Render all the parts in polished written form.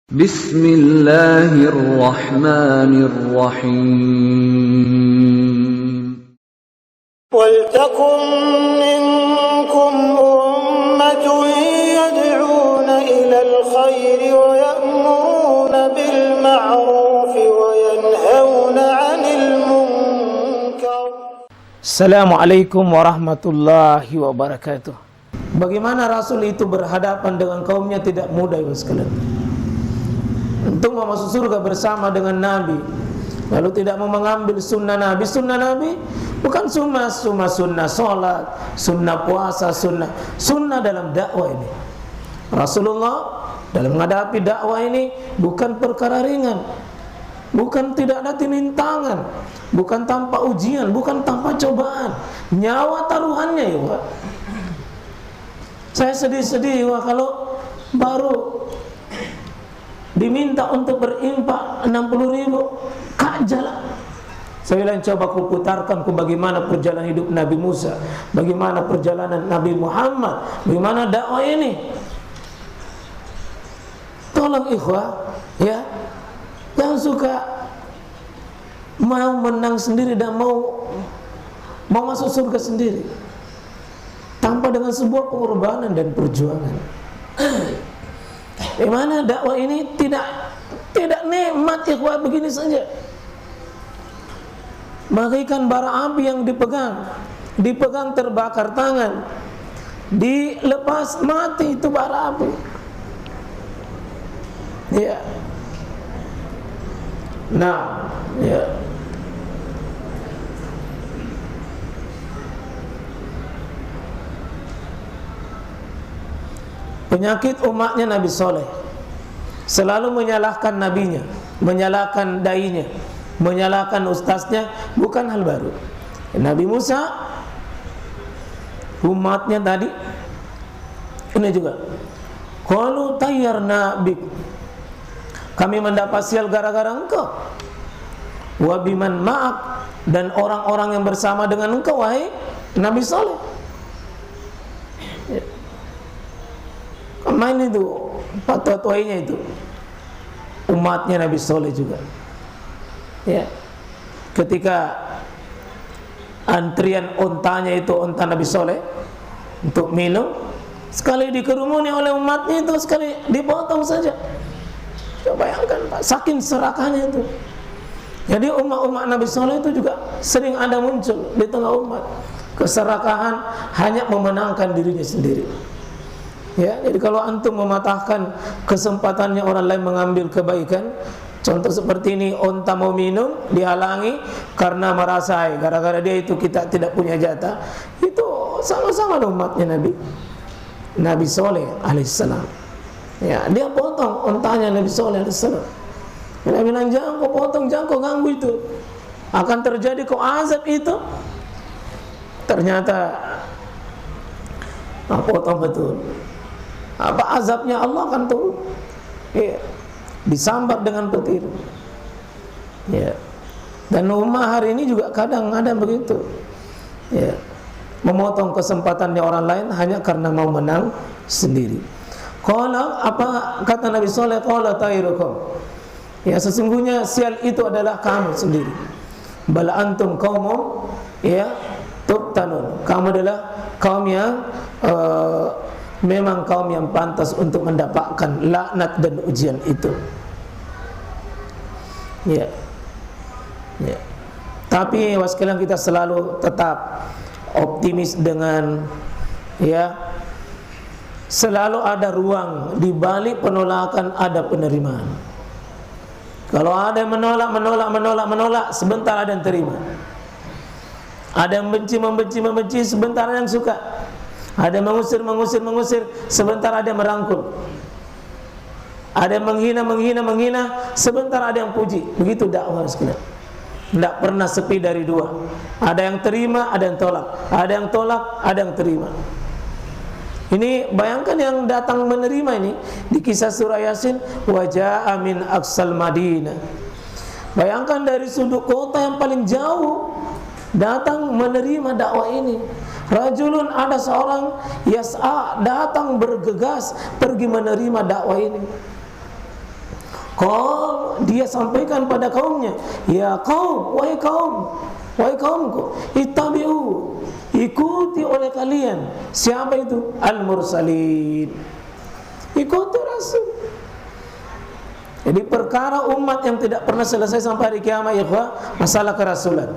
Bismillahirrahmanirrahim. وَلْتَكُنْ مِنْكُمْ أُمَّةٌ يَدْعُونَ إِلَى الْخَيْرِ وَيَأْمُرُونَ بِالْمَعْرُوفِ وَيَنْهَوْنَ عَنِ الْمُنْكَرِ. Assalamualaikum warahmatullahi wabarakatuh. Bagaimana Rasul itu berhadapan dengan kaumnya tidak mudah, ibu sekalian. Untuk mau masuk surga bersama dengan Nabi, lalu tidak mau mengambil sunnah Nabi. Sunnah Nabi bukan sunnah sholat, sunnah puasa, sunnah dalam dakwah ini. Rasulullah dalam menghadapi dakwah ini bukan perkara ringan, bukan tidak ada timintangan, bukan tanpa ujian, bukan tanpa cobaan. Nyawa taruhannya, ya Pak. Saya sedih-sedih kalau baru diminta untuk berinfak 60.000, kak jalan. Saya bilang coba ku putarkan ku bagaimana perjalanan hidup Nabi Musa, bagaimana perjalanan Nabi Muhammad, bagaimana dakwah ini. Tolong ikhwah, ya, yang suka mau menang sendiri dan mau masuk surga sendiri tanpa dengan sebuah pengorbanan dan perjuangan. Bagaimana dakwah ini tidak nikmat, ikhwah, begini saja. Bagaikan bara api yang dipegang terbakar tangan, dilepas mati itu bara api. Ya. Nah, ya. Penyakit umatnya Nabi Soleh, selalu menyalahkan nabinya, menyalahkan dainya, menyalahkan ustaznya, bukan hal baru. Nabi Musa, umatnya tadi ini juga, qalu tayyarna bik, kami mendapat sial gara-gara engkau, wa biman ma'ak, dan orang-orang yang bersama dengan engkau, wahai Nabi Soleh. Main itu fatwa-fatwanya itu umatnya Nabi Soleh juga. Ya, ketika antrian ontanya itu onta Nabi Soleh untuk minum, sekali dikerumuni oleh umatnya itu, sekali dipotong saja. Coba bayangkan Pak, saking serakahnya itu. Jadi umat Nabi Soleh itu juga sering ada muncul di tengah umat keserakahan hanya memenangkan dirinya sendiri. Ya, jadi kalau antum mematahkan kesempatannya orang lain mengambil kebaikan, contoh seperti ini, onta mau minum dihalangi karena merasa gara-gara dia itu kita tidak punya jatah, itu sama-sama umatnya Nabi Soleh alaihissalam. Ya, dia potong ontanya Nabi Soleh alaihissalam. Dia bilang jangan kau potong, jangan kau ganggu itu, akan terjadi kau azab itu. Ternyata potong betul. Apa azabnya Allah akan turun, ya, disambar dengan petir, ya. Dan umat hari ini juga kadang-kadang begitu, ya, memotong kesempatannya orang lain hanya karena mau menang sendiri. Qala, apa kata Nabi Soleh, qala tairukum, ya, sesungguhnya sial itu adalah kamu sendiri. Bal antum qaumum, ya, tubtanun, kamu adalah kaum yang memang kaum yang pantas untuk mendapatkan laknat dan ujian itu. Ya. Ya. Tapi waskalian kita selalu tetap optimis dengan, ya, selalu ada ruang di balik penolakan ada penerimaan. Kalau ada yang menolak, sebentar ada yang terima. Ada yang membenci, sebentar ada yang suka. Ada yang mengusir, sebentar ada yang merangkul. Ada yang menghina, sebentar ada yang puji. Begitu dakwah sekalian. Tidak pernah sepi dari dua. Ada yang terima, ada yang tolak. Ada yang tolak, ada yang terima. Ini bayangkan yang datang menerima ini di kisah surah Yasin, wa jaa'a min aqsal Madinah. Bayangkan dari sudut kota yang paling jauh datang menerima dakwah ini. Rajulun, ada seorang yas'a, datang bergegas pergi menerima dakwah ini. Qal, dia sampaikan pada kaumnya, ya kaum, wahai kaumku, ittabi'u, ikuti oleh kalian. Siapa itu? Al-mursalin. Ikuti rasul. Jadi perkara umat yang tidak pernah selesai sampai hari kiamat, ya masalah kerasulan.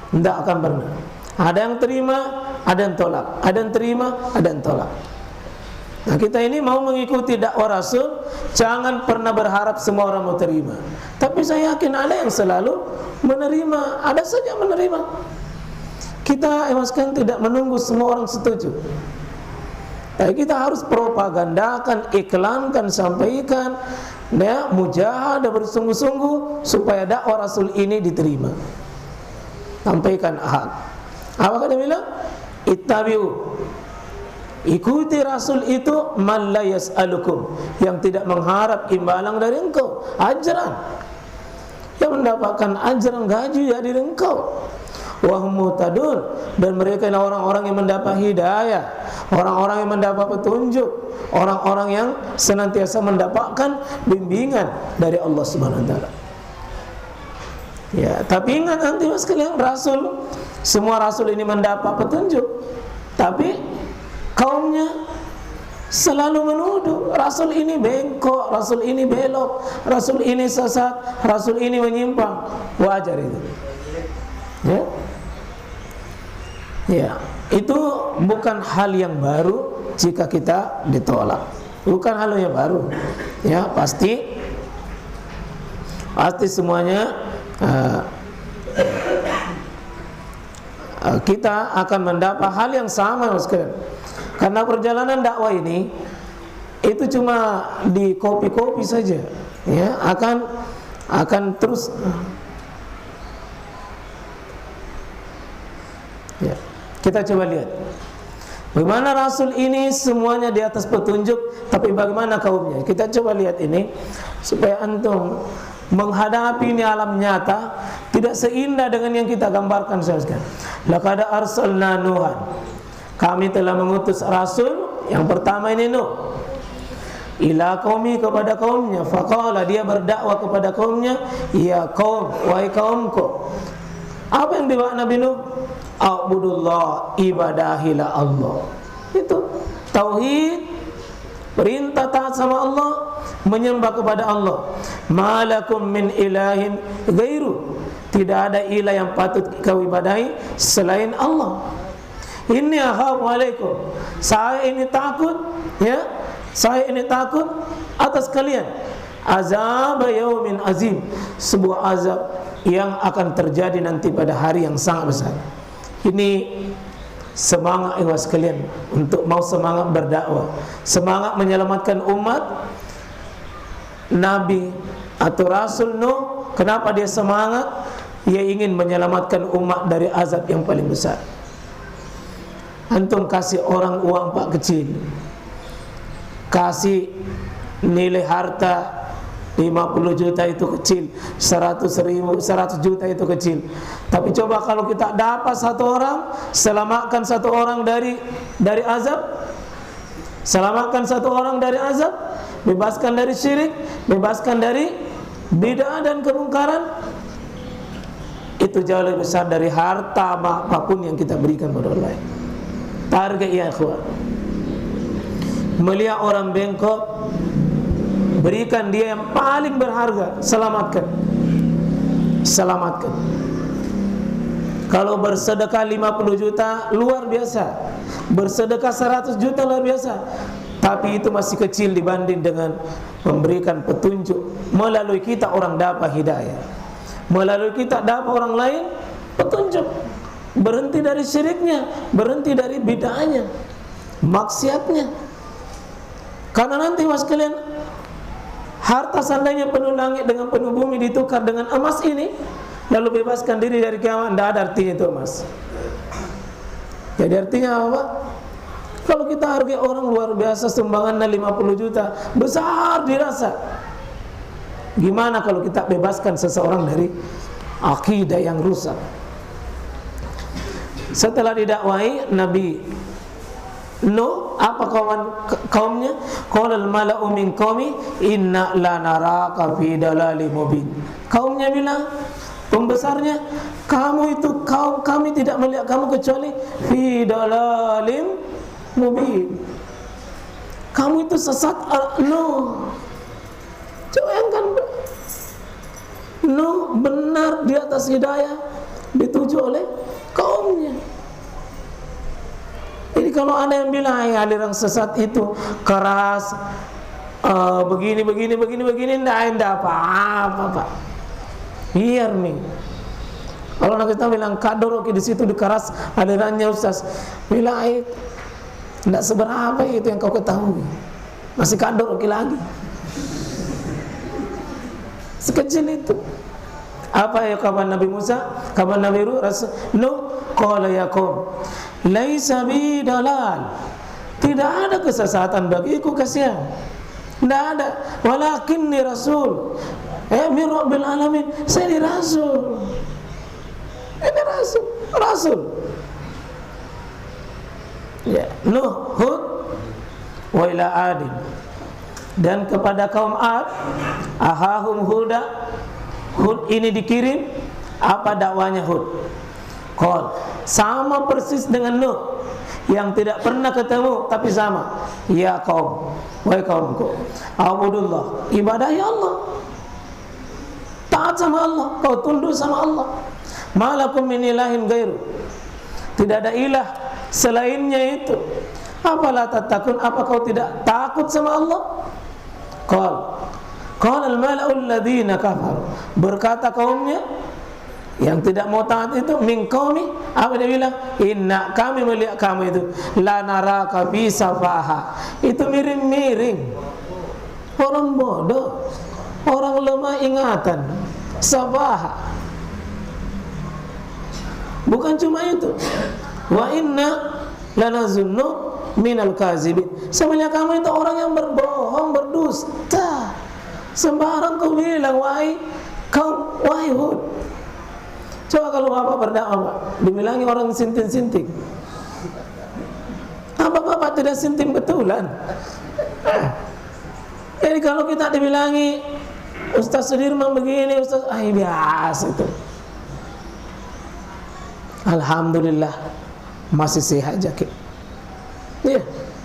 Tidak akan pernah. Ada yang terima, ada yang tolak. Ada yang terima, ada yang tolak. Nah, kita ini mau mengikuti dakwah Rasul, jangan pernah berharap semua orang mau terima. Tapi saya yakin ada yang selalu menerima, ada saja menerima. Kita emaskan tidak menunggu semua orang setuju. Tapi kita harus propagandakan, iklankan, sampaikan, ya, mujahadah bersungguh-sungguh supaya dakwah Rasul ini diterima. Sampaikan ahad. Apa kata bilang? Ittabi'u, ikuti Rasul itu man la yas'alukum, yang tidak mengharap imbalan dari engkau, ajaran, yang mendapatkan ajaran gaji dari engkau. Wa hum muhtadun, dan mereka adalah orang-orang yang mendapat hidayah, orang-orang yang mendapat petunjuk, orang-orang yang senantiasa mendapatkan bimbingan dari Allah Subhanahu wa taala. Ya, tapi ingat nanti mas kalian, Rasul, semua Rasul ini mendapat petunjuk, tapi kaumnya selalu menuduh Rasul ini bengkok, Rasul ini belok, Rasul ini sesat, Rasul ini menyimpang. Wajar itu. Ya, ya, itu bukan hal yang baru jika kita ditolak. Bukan hal yang baru. Ya, pasti semuanya kita akan mendapat hal yang sama, mas kalian. Karena perjalanan dakwah ini itu cuma di kopi-kopi saja, ya, akan terus. Ya, kita coba lihat bagaimana Rasul ini semuanya di atas petunjuk, tapi bagaimana kaumnya. Kita coba lihat ini supaya antum menghadapi ini alam nyata tidak seindah dengan yang kita gambarkan saja. Laqad arsalna Nuhan, kami telah mengutus Rasul. Yang pertama ini Nuh, ila qaumi, kepada kaumnya. Faqala, dia berdakwah kepada kaumnya, ya kaum, wahai kaumku. Apa yang dibawa Nabi Nuh? A'budullah, ibadahilah Allah. Itu tauhid, perintah taat sama Allah, menyembah kepada Allah. Malakum min ilahin ghairu, tidak ada ilah yang patut kau ibadahi selain Allah. Inni akhafu alaikum, saya ini takut, ya, saya ini takut atas kalian, azab yaumin azim, sebuah azab yang akan terjadi nanti pada hari yang sangat besar. Ini semangat ikhwas sekalian untuk mau semangat berdakwah, semangat menyelamatkan umat. Nabi atau Rasul Nuh, kenapa dia semangat? Dia ingin menyelamatkan umat dari azab yang paling besar. Antum kasih orang uang pak kecil, kasih nilai harta 50 juta itu kecil, 100 juta itu kecil. Tapi coba kalau kita dapat satu orang, selamatkan satu orang dari azab, selamatkan satu orang dari azab, bebaskan dari syirik, bebaskan dari bid'ah dan kemungkaran, itu jauh lebih besar dari harta apapun yang kita berikan pada orang lain. Target ya ikhwan. Melihat orang bengkok, berikan dia yang paling berharga, selamatkan. Selamatkan. Kalau bersedekah 50 juta luar biasa, bersedekah 100 juta luar biasa, tapi itu masih kecil dibanding dengan memberikan petunjuk. Melalui kita orang dapat hidayah, melalui kita dapat orang lain petunjuk, berhenti dari syiriknya, berhenti dari bid'ahnya, maksiatnya. Karena nanti mas kalian, harta seandainya penuh langit dengan penuh bumi ditukar dengan emas ini, lalu bebaskan diri dari kiamat, tidak ada artinya itu emas. Jadi artinya apa? Kalau kita hargai orang luar biasa, sumbangannya 50 juta, besar dirasa. Gimana kalau kita bebaskan seseorang dari akidah yang rusak? Setelah didakwahi, Nabi Nuh, apa kaumnya? Qala al-mala'u min qaumi inna lanaraka fi dalalin mubin. Kaumnya bilang, pembesarnya, kamu itu kaum kami tidak melihat kamu kecuali fi dalalin mubin. Kamu itu sesat. Nuh, coba bayangkan, Nuh benar di atas hidayah, dituju oleh kaumnya. Jadi kalau ada yang bilang aliran sesat itu keras, begini, tidak apa-apa, Pak. Biar nih. Kalau kita bilang kador, di situ dikeras alirannya Ustaz, bilang tidak seberapa itu yang kau ketahui, masih kador lagi. Sekecil itu. Apa ya kabar Nabi Musa, kabar Nabi Nuh, qala ya qaum laisa bi dalal. Tidak ada kesesatan bagiku, kasihan. Tidak ada. Walakinni rasul. Min rabbil alamin. Saya ini rasul. Ini rasul. Ya, Nuh, Hud, wa ila Adin. Dan kepada kaum Ad, ahahum Huda. Hud ini dikirim, apa dakwanya Hud? Qal, sama persis dengan Nuh yang tidak pernah ketemu tapi sama. Ya kaum, wahai kaumku, abudullah, ibadahi Allah, taat sama Allah, kau tunduk sama Allah. Malakum min ilahin gairu, tidak ada ilah selainnya itu. Apalah tatakun, apa kau tidak takut sama Allah? Qala al-mala'u alladhina kafaru, berkata kaumnya yang tidak mau taat itu, min qaumi, apa dia bilang? Inna, kami melihat kamu itu lanaraka bi safaha, itu miring-miring, orang bodoh, orang lemah ingatan, safaha. Bukan cuma itu, wa inna lanazunnu minal kazibin, sebenarnya kamu itu orang yang berbohong, berdusta. Sembarang kau bilang, wahai Hud. Coba kalau bapak berdakwah, dibilangi orang sinting-sinting, apa bapak tidak sinting betulan? Jadi kalau kita dibilangi Ustaz Sudirman begini, Ustaz, biasa itu. Alhamdulillah masih sehat, Jakib.